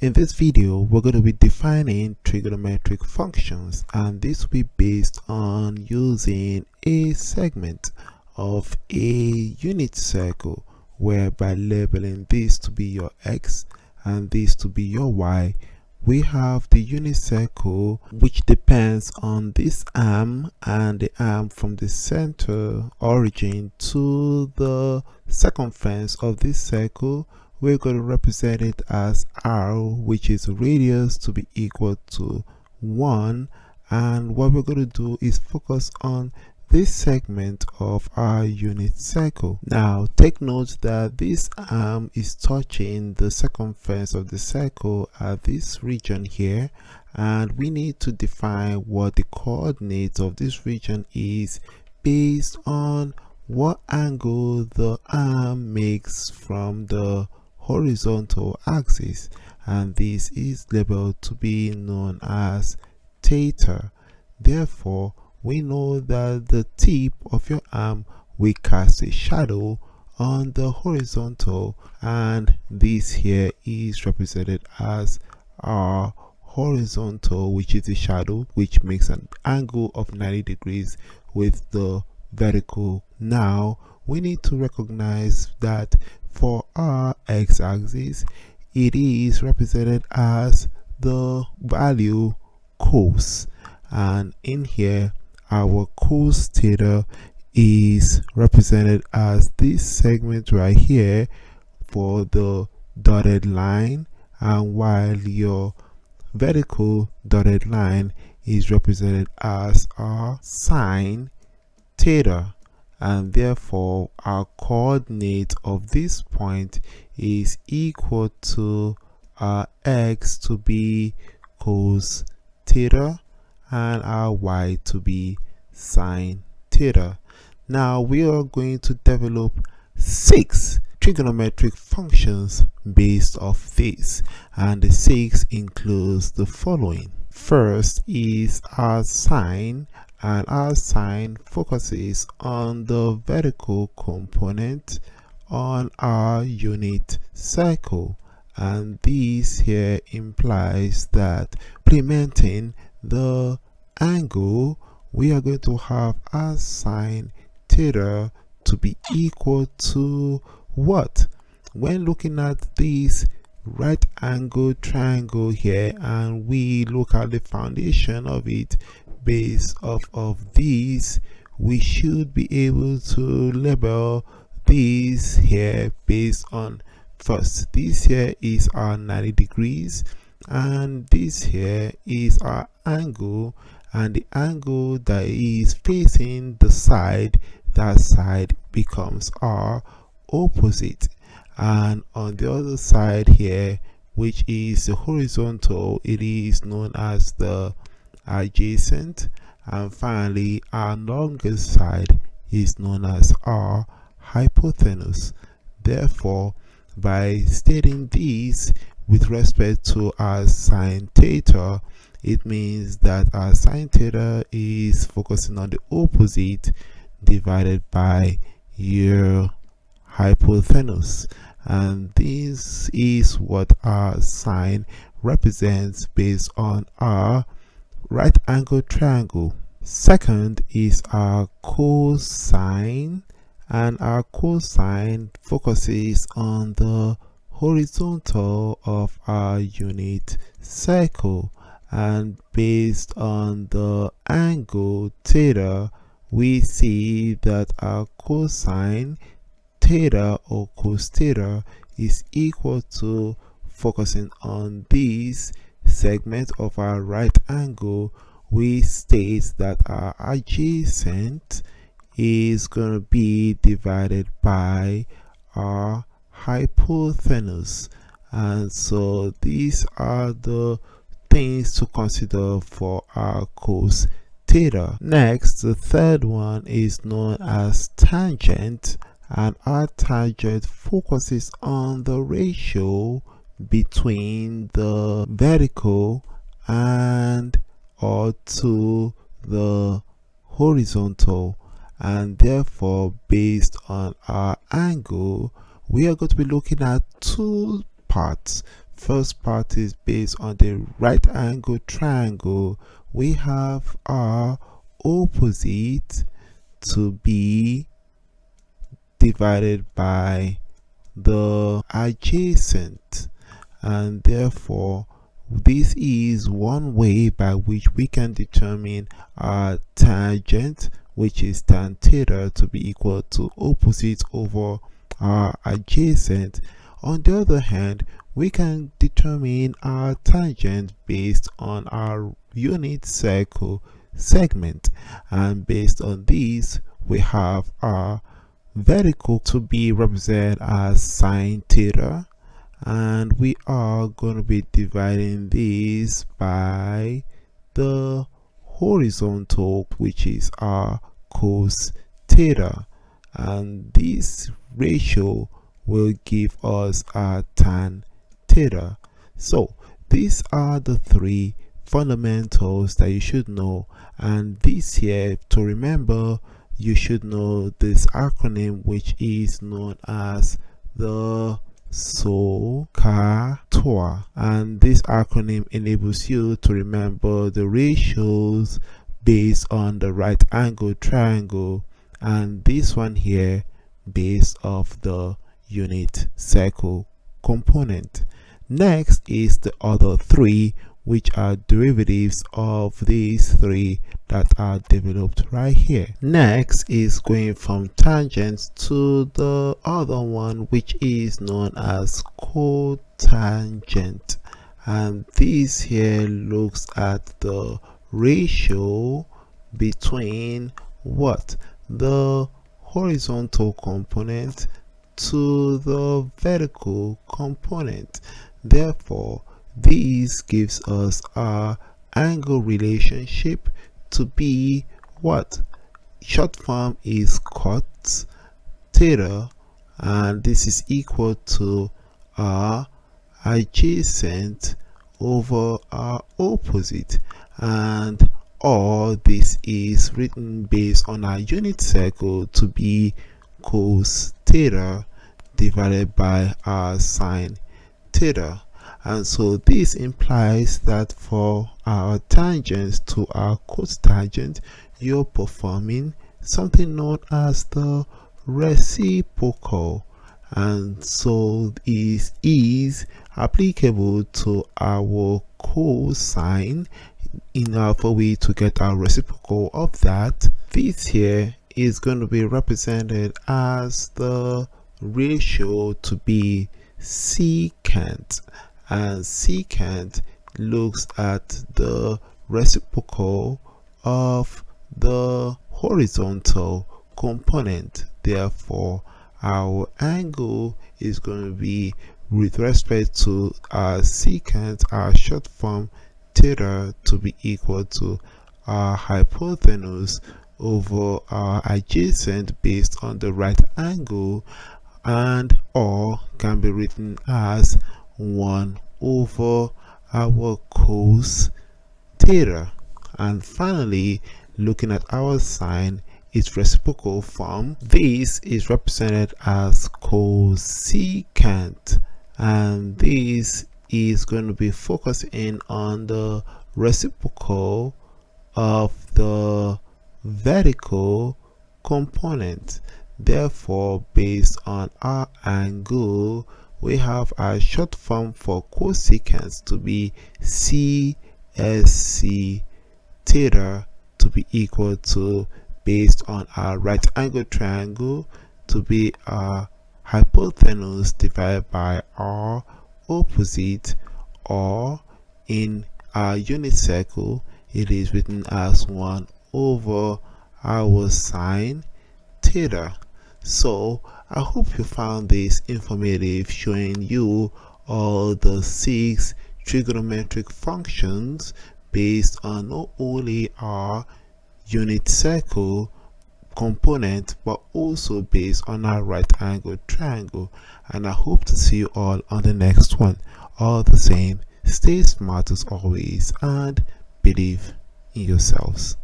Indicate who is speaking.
Speaker 1: In this video, we're going to be defining trigonometric functions, and this will be based on using a segment of a unit circle, whereby labeling this to be your x and this to be your y. We have the unit circle, which depends on this arm and the arm from the center origin to the circumference of this circle. We're going to represent it as r, which is radius to be equal to 1. And what we're going to do is focus on this segment of our unit circle. Now take note that this arm is touching the circumference of the circle at this region here, and we need to define what the coordinates of this region is based on what angle the arm makes from the horizontal axis, and this is labeled to be known as theta. Therefore, we know that the tip of your arm will cast a shadow on the horizontal, and this here is represented as our horizontal, which is the shadow, which makes an angle of 90 degrees with the vertical. Now we need to recognize that for our x-axis, it is represented as the value cos, and in here our cos theta is represented as this segment right here for the dotted line, and while your vertical dotted line is represented as our sine theta, and therefore our coordinate of this point is equal to our x to be cos theta and our y to be sine theta. Now we are going to develop 6 trigonometric functions based off this, and the 6 includes the following. First is our sine, and our sine focuses on the vertical component on our unit circle, and this here implies that implementing the angle, we are going to have our sine theta to be equal to what? When looking at this right angle triangle here, and we look at the foundation of it based off of these, we should be able to label these here based on, first, this here is our 90 degrees, and this here is our angle, and the angle that is facing the side, that side becomes our opposite. And on the other side here, which is the horizontal, it is known as the adjacent, and finally our longest side is known as our hypotenuse. Therefore, by stating these with respect to our sine theta, it means that our sine theta is focusing on the opposite divided by your hypotenuse, and this is what our sine represents based on our right angle triangle. Second is our cosine, and our cosine focuses on the horizontal of our unit circle, and based on the angle theta, we see that our cosine theta or cos theta is equal to focusing on this segment of our right angle. We state that our adjacent is going to be divided by our hypotenuse, and so these are the things to consider for our cos theta. Next, the third one is known as tangent, and our tangent focuses on the ratio between the vertical and or to the horizontal, and therefore based on our angle, we are going to be looking at two parts. first part is based on the right angle triangle. We have our opposite to be divided by the adjacent, and therefore this is one way by which we can determine our tangent, which is tan theta, to be equal to opposite over our adjacent. On the other hand, we can determine our tangent based on our unit circle segment, and based on these we have our vertical to be represented as sine theta, and we are going to be dividing this by the horizontal, which is our cos theta, and this ratio will give us our tan theta. So these are the three fundamentals that you should know, and this here, to remember, you should know this acronym, which is known as the SOHCAHTOA, and this acronym enables you to remember the ratios based on the right angle triangle, and this one here based off the unit circle component. Next is the other three, which are derivatives of these three that are developed right here. Next is going from tangent to the other one, which is known as cotangent, and this here looks at the ratio between what? The horizontal component to the vertical component. Therefore, this gives us our angle relationship to be what? Short form is cot theta, and this is equal to our adjacent over our opposite, and all this is written based on our unit circle to be cos theta divided by our sine theta. And so this implies that for our tangents to our cotangent, you're performing something known as the reciprocal, and so this is applicable to our cosine. In order for we to get our reciprocal of that, this here is going to be represented as the ratio to be secant, and secant looks at the reciprocal of the horizontal component. Therefore, our angle is going to be with respect to our secant, our short form theta, to be equal to our hypotenuse over our adjacent based on the right angle, and or can be written as 1 over our cos theta. And finally, looking at our sine, its reciprocal form, this is represented as cosecant, and this is going to be focusing on the reciprocal of the vertical component. Therefore, based on our angle, we have our short form for cosecant to be CSC theta, to be equal to, based on our right angle triangle, to be our hypotenuse divided by our opposite, or in our unit circle it is written as 1 over our sine theta. So I hope you found this informative, showing you all the 6 trigonometric functions based on not only our unit circle component but also based on our right angle triangle. And I hope to see you all on the next one. All the same, stay smart as always and believe in yourselves.